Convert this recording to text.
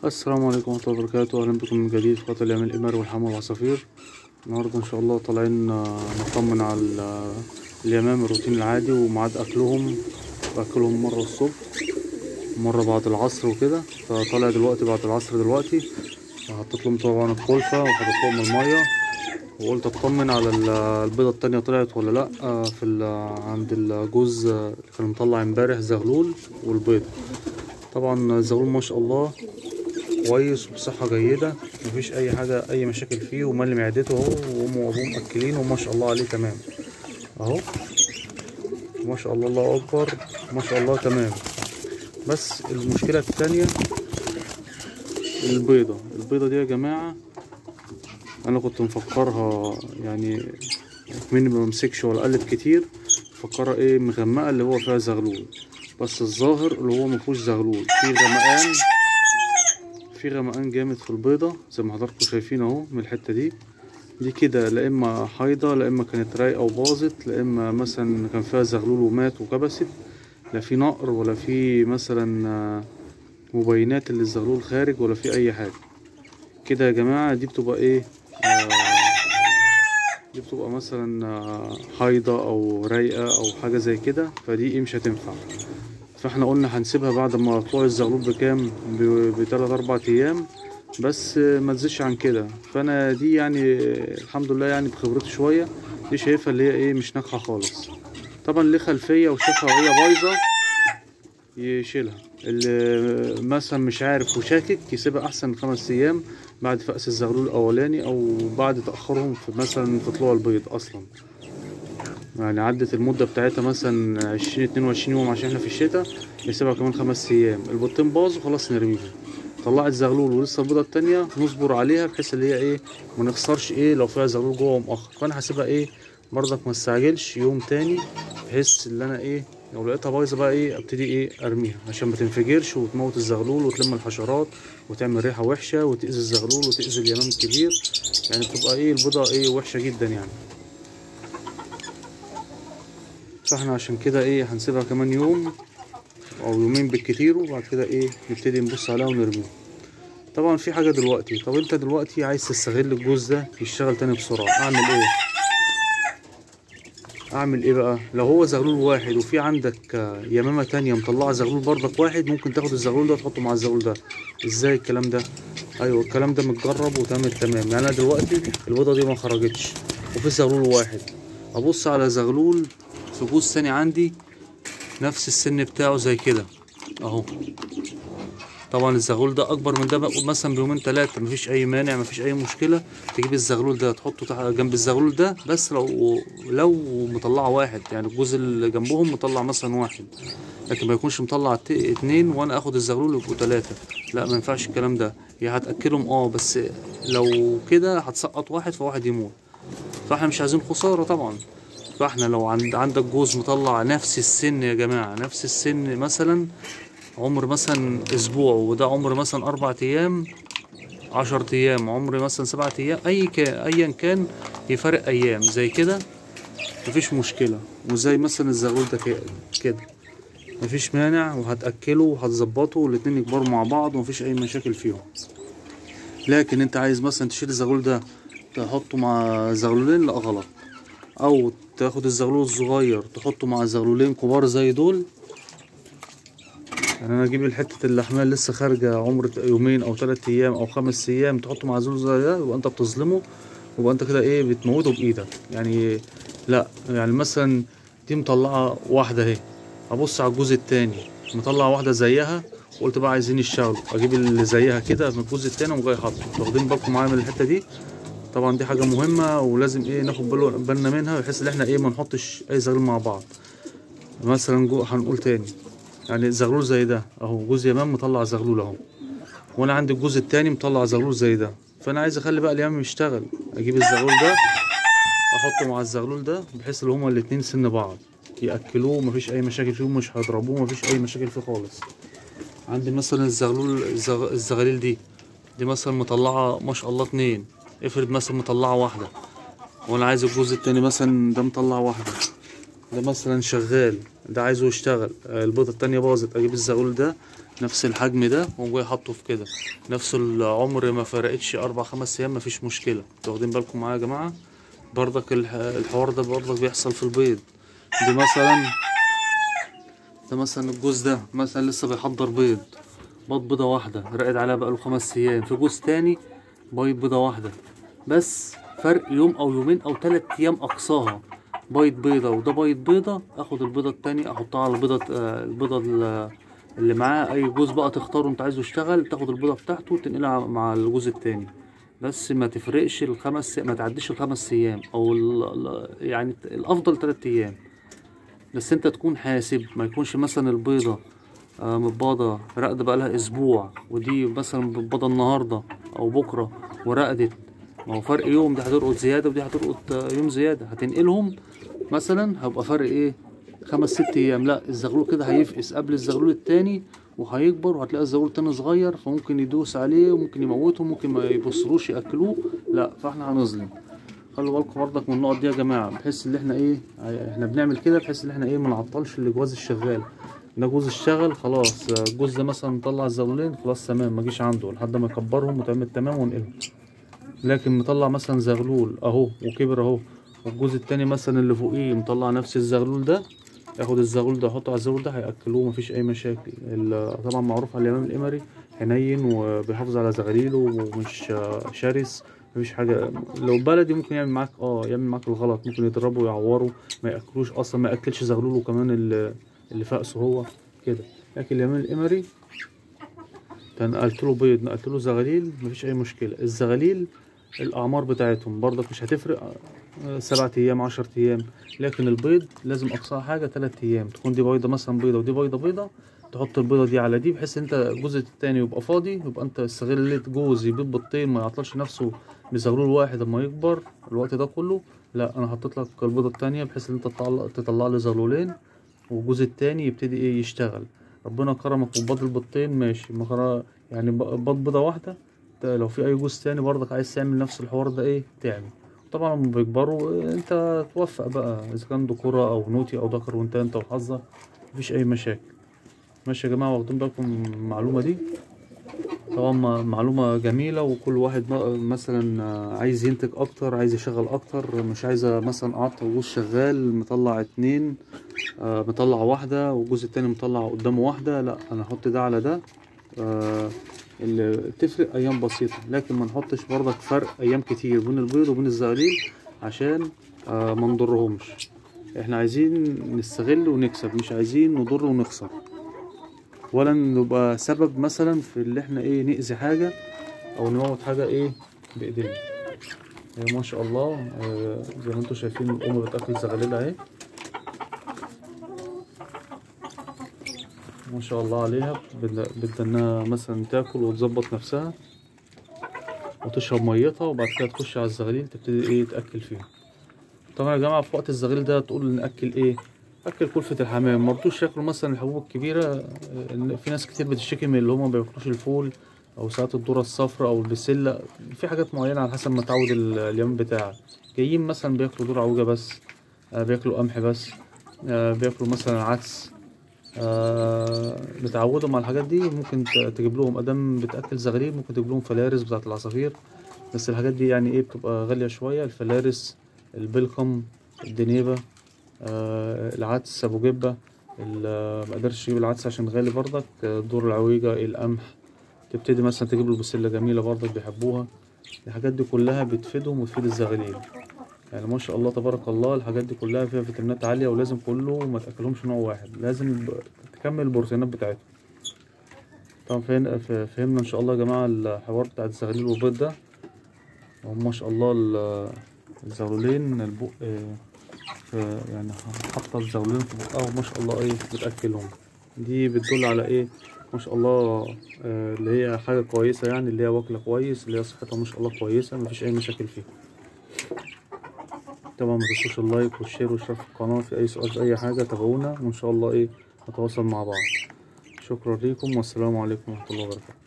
السلام عليكم ورحمة الله وبركاته. أهلا بكم من جديد في قناة اليمن الإماري والحمى والعصافير. النهاردة إن شاء الله طالعين نطمن على اليمام الروتين العادي وميعاد أكلهم. بأكلهم مرة الصبح ومرة بعد العصر وكده، فطالع دلوقتي بعد العصر دلوقتي. حطيت لهم طبعا الخلفة وحطيت لهم المية، وقلت أطمن على البيضة التانية طلعت ولا لأ. عند الجوز اللي كان مطلع امبارح زغلول والبيضة. طبعا الزغلول ما شاء الله كويس وبصحة جيدة، مفيش أي حاجة أي مشاكل فيه، ومالي معدته أهو، وأمه وأبوه مأكلين وما شاء الله عليه تمام أهو، ما شاء الله الله أكبر ما شاء الله تمام. بس المشكلة التانية البيضة دي يا جماعة، أنا كنت مفكرها يعني مني ممسكش ولا قلب كتير، مفكرها إيه مغمقة اللي هو فيها زغلول، بس الظاهر اللي هو مفيهوش زغلول، في غمقان جامد في البيضة زي ما حضراتكم شايفين اهو. من الحتة دي كده، لا اما حيضة، لا اما كانت رايقة وباظت، لا اما مثلا كان فيها زغلول ومات وكبست، لا في نقر ولا في مثلا مبينات اللي الزغلول خارج ولا في اي حاجة كده يا جماعة. دي بتبقى ايه دي بتبقى مثلا حيضة او رايقة او حاجة زي كده، فدي ايه مش هتنفع. فاحنا قلنا هنسيبها بعد ما طلوع الزغلول بكام، بتلات اربع ايام بس، ما تزيدش عن كده. فانا دي يعني الحمد لله يعني بخبرتي شويه، دي شايفها اللي هي ايه مش ناجحه خالص. طبعا ليه خلفيه وشافها وهي بايظه يشيلها، اللي مثلا مش عارف وشاكك يسيبها احسن 5 ايام بعد فأس الزغلول الاولاني، او بعد تاخرهم في مثلا في طلوع البيض اصلا. يعني عدت المدة بتاعتها مثلا 22 يوم عشان احنا في الشتاء، يسيبها كمان 5 ايام. البيضتين باظوا خلاص نرميهم. طلعت زغلول ولسه البيضة التانية نصبر عليها بحيث اللي هي ايه ما نخسرش ايه لو فيها زغلول جوه مؤخر. فانا هسيبها ايه برضك ما استعجلش يوم تاني، بحيث اللي انا ايه لو لقيتها بايظه بقى ايه ابتدي ايه ارميها عشان ما تنفجرش وتموت الزغلول وتلم الحشرات وتعمل ريحه وحشه وتاذي الزغلول وتاذي اليمام الكبير. يعني بتبقى ايه البيضه ايه وحشه جدا يعني. فاحنا عشان كده ايه هنسيبها كمان يوم او يومين بالكتير، وبعد كده ايه نبتدي نبص عليها ونرميها. طبعا في حاجه دلوقتي، طب انت دلوقتي عايز تستغل الجوز ده يشتغل تاني بسرعه، اعمل ايه بقى؟ لو هو زغلول واحد وفي عندك يمامه تانية مطلعه زغلول برضك واحد، ممكن تاخد الزغلول ده تحطه مع الزغلول ده. ازاي الكلام ده؟ ايوه الكلام ده متجرب وتمام تمام. يعني انا دلوقتي البيضه دي ما خرجتش وفي زغلول واحد، ابص على زغلول في جوز تاني عندي نفس السن بتاعه زي كده اهو. طبعا الزغلول ده اكبر من ده مثلا بيومين 3، مفيش اي مانع مفيش اي مشكله تجيب الزغلول ده تحطه جنب الزغلول ده. بس لو مطلعه واحد، يعني الجوز اللي جنبهم مطلع مثلا واحد، لكن ما يكونش مطلع 2 وانا اخد الزغلول يبقوا 3. لا ما ينفعش الكلام ده. هي هتاكلهم بس لو كده هتسقط واحد فواحد يموت، فاحنا مش عايزين خساره طبعا. فاحنا لو عندك جوز مطلع نفس السن يا جماعه، نفس السن مثلا عمر مثلا اسبوع، وده عمر مثلا 4 ايام 10 ايام، عمر مثلا 7 ايام، ايا كان يفرق ايام زي كده مفيش مشكلة. وزي مثلا الزغلول ده كده مفيش مانع، وهتأكله وهتظبطه والاتنين يكبروا مع بعض ومفيش اي مشاكل فيهم. لكن انت عايز مثلا تشيل الزغلول ده تحطه مع زغلولين، لا غلط. او تاخد الزغلول الصغير تحطه مع زغلولين كبار زي دول. يعني انا اجيب الحته اللحمه اللي لسه خارجه عمر يومين او 3 ايام او 5 ايام تحطه مع زول زي ده، يبقى انت بتظلمه، ويبقى انت كده ايه بتموته بايدك يعني. لا يعني مثلا دي مطلعه واحده اهي، ابص على الجزء التاني مطلع واحده زيها، وقلت بقى عايزين يشتغلوا اجيب اللي زيها كده من الجزء التاني وجاي حاطه. واخدين بالكم معايا من الحته دي؟ طبعا دي حاجه مهمه ولازم ايه ناخد بالنا منها، بحيث ان احنا ايه ما نحطش اي زغلول مع بعض. مثلا هنقول تاني، يعني زغلول زي ده اهو، جوز يمام مطلع زغلول اهو، وانا عندي الجوز التاني مطلع زغلول زي ده. فانا عايز اخلي بقى اليمام يشتغل، اجيب الزغلول ده احطه مع الزغلول ده بحيث ان هما الاتنين سن بعض ياكلوه، مفيش اي مشاكل فيهم، مش هيضربوه، مفيش اي مشاكل فيه خالص. عندي مثلا الزغاليل دي مثلا مطلعه ما شاء الله 2، افرض مثلا مطلعه واحده وانا عايز الجوز التاني مثلا ده مطلع واحده، ده مثلا شغال، ده عايزه يشتغل، البيضة التانية باظت، اجيب الزغلول ده نفس الحجم ده واقوم جاي حاطه في كده، نفس العمر، ما فرقتش 4 5 ايام، مفيش مشكلة. انتوا واخدين بالكم معايا يا جماعة؟ برضك الحوار ده برضك بيحصل في البيض. دي مثلا، ده مثلا الجوز ده مثلا لسه بيحضر بيض، بيضة واحدة راقد عليها بقاله 5 ايام، في جوز تاني بيض بيضة واحدة بس، فرق يوم او يومين او 3 ايام اقصاها، بيض بيضة وده بيض بيضة، اخد البيضة التانية احطها على البيضة، البيضة اللي معاه، اي جوز بقى تختاره انت عايزه يشتغل، تاخد البيضة بتاعته وتنقلها مع الجوز التاني، بس ما تفرقش ما تعديش ال5 ايام، او يعني الافضل 3 ايام. بس انت تكون حاسب، ما يكونش مثلا البيضة متباضة راقدة بقالها اسبوع، ودي مثلا متباضة النهاردة او بكرة ورقدت، ما هو فرق يوم، دي هترقد زيادة ودي هترقد يوم زيادة، هتنقلهم مثلا هيبقى فرق ايه 5 6 ايام، لا الزغلول كده هيفقس قبل الزغلول التاني وهيكبر، وهتلاقي الزغلول التاني صغير، فممكن يدوس عليه وممكن يموته، ممكن ما يبصروش ياكلوه، لا فاحنا هنظلم. خلوا بالكم برضك من النقط دي يا جماعه، بحيث ان احنا ايه، احنا بنعمل كده بحيث ان احنا ايه ما نعطلش الجواز الشغال. ده جوز الشغل خلاص، الجوز ده مثلا مطلع الزغلولين خلاص تمام، ما اجيش عنده لحد ما يكبرهم وتعمل تمام ونقلهم. لكن مطلع مثلا زغلول اهو وكبر اهو، والجوز التاني مثلا اللي فوقيه مطلع نفس الزغلول ده، ياخد الزغلول ده يحطه على الزغلول ده هياكلوه مفيش اي مشاكل. طبعا معروف على اليمام الامري حنين وبيحافظ على زغاليله ومش شرس، مفيش حاجه. لو بلدي ممكن يعمل معاك يعمل معاك الغلط، ممكن يضربه ويعوره، ما ياكلوش اصلا، ما ياكلش زغلوله كمان اللي فاقسه هو كده. لكن اليمام الامري نقلت له بيض، نقلت له زغاليل، مفيش اي مشكله. الزغاليل الاعمار بتاعتهم برضك مش هتفرق، 7 ايام 10 ايام، لكن البيض لازم اقصاها حاجه 3 ايام، تكون دي بيضه مثلا بيضه ودي بيضه، تحط البيضه دي على دي، بحيث انت الجزء التاني يبقى فاضي، يبقى انت استغلت جوز يبيض بيضتين، ما يعطلش نفسه بزغلول واحد اما يكبر الوقت ده كله. لا انا حطيت لك البيضه التانيه بحيث ان انت تطلع لي زغلولين، والجزء التاني يبتدي ايه يشتغل. ربنا كرمك وبيض البيضتين ماشي، يعني بيض بيضه واحده، لو في اي جوز تاني برضك عايز تعمل نفس الحوار ده ايه تعمل. طبعا لما بيكبروا انت توفق بقى، اذا كان ذكورة او نوتي او ذكر، وانت وحظك، مفيش اي مشاكل. ماشي يا جماعة، واخدين بالكم من المعلومة دي؟ طبعا معلومة جميلة، وكل واحد مثلا عايز ينتج اكتر، عايز يشغل اكتر، مش عايزة مثلا اعطي جوز شغال مطلع 2، مطلع واحدة والجوز التاني مطلع قدامه واحدة، لا انا احط ده على ده، اللي تفرق ايام بسيطة، لكن ما نحطش برضك فرق ايام كتير بين البيض وبين الزغاليل عشان ما نضرهمش. احنا عايزين نستغل ونكسب، مش عايزين نضر ونخسر، ولا نبقى سبب مثلا في اللي احنا ايه نأذي حاجة او نموت حاجة ايه بايدينا. ما شاء الله، زي ما انتم شايفين الام بتاكل الزغاليل اهي، ما شاء الله عليها، بدها انها مثلا تاكل وتظبط نفسها وتشرب ميتها، وبعد كده تخش على الزغاليل تبتدي ايه تاكل فيها. طبعا يا جماعه في وقت الزغاليل ده تقول ناكل ايه، اكل كلفة الحمام، مرضوش ياكلوا مثلا الحبوب الكبيره، في ناس كتير بتشتكي من اللي هما ما بياكلوش الفول او ساعات الذره الصفراء او البسله، في حاجات معينه على حسب ما تعود اليوم بتاعك. جايين مثلا بياكلوا ذره عوجه بس، بياكلوا قمح بس، بياكلوا مثلا عدس، متعودهم على الحاجات دي، ممكن تجيب لهم ادام بتاكل زغاليل ممكن تجيب لهم فلارس بتاعه العصافير، بس الحاجات دي يعني ايه بتبقى غاليه شويه، الفلارس، البلقم، الدنيبه، العدس ابو جبه، ما قدرتش تجيب العدس عشان غالي برضك، دور العويجه، القمح، تبتدي مثلا تجيب له بسله جميله برضك بيحبوها. الحاجات دي كلها بتفيدهم وتفيد الزغاليل، يعني ما شاء الله تبارك الله، الحاجات دي كلها فيها فيتامينات عاليه، ولازم كله ما تاكلهمش نوع واحد، لازم تكمل البروتينات بتاعتهم. طبعا فهمنا ان شاء الله يا جماعه الحوار بتاع الزغاليل والبيض ده، وما شاء الله الزغلولين البق يعني حاطه الزغلولين في بقها، وما شاء الله ايه بتاكلهم، دي بتدل على ايه ما شاء الله، اللي هي حاجه كويسه، يعني اللي هي واكله كويس، اللي هي صحتها ما شاء الله كويسه، مفيش اي مشاكل فيها. طبعا ما تنسوش اللايك والشير والاشتراك في القناه، في اي سؤال في اي حاجه تابعونا، وان شاء الله ايه نتواصل مع بعض. شكرا ليكم، والسلام عليكم ورحمه الله وبركاته.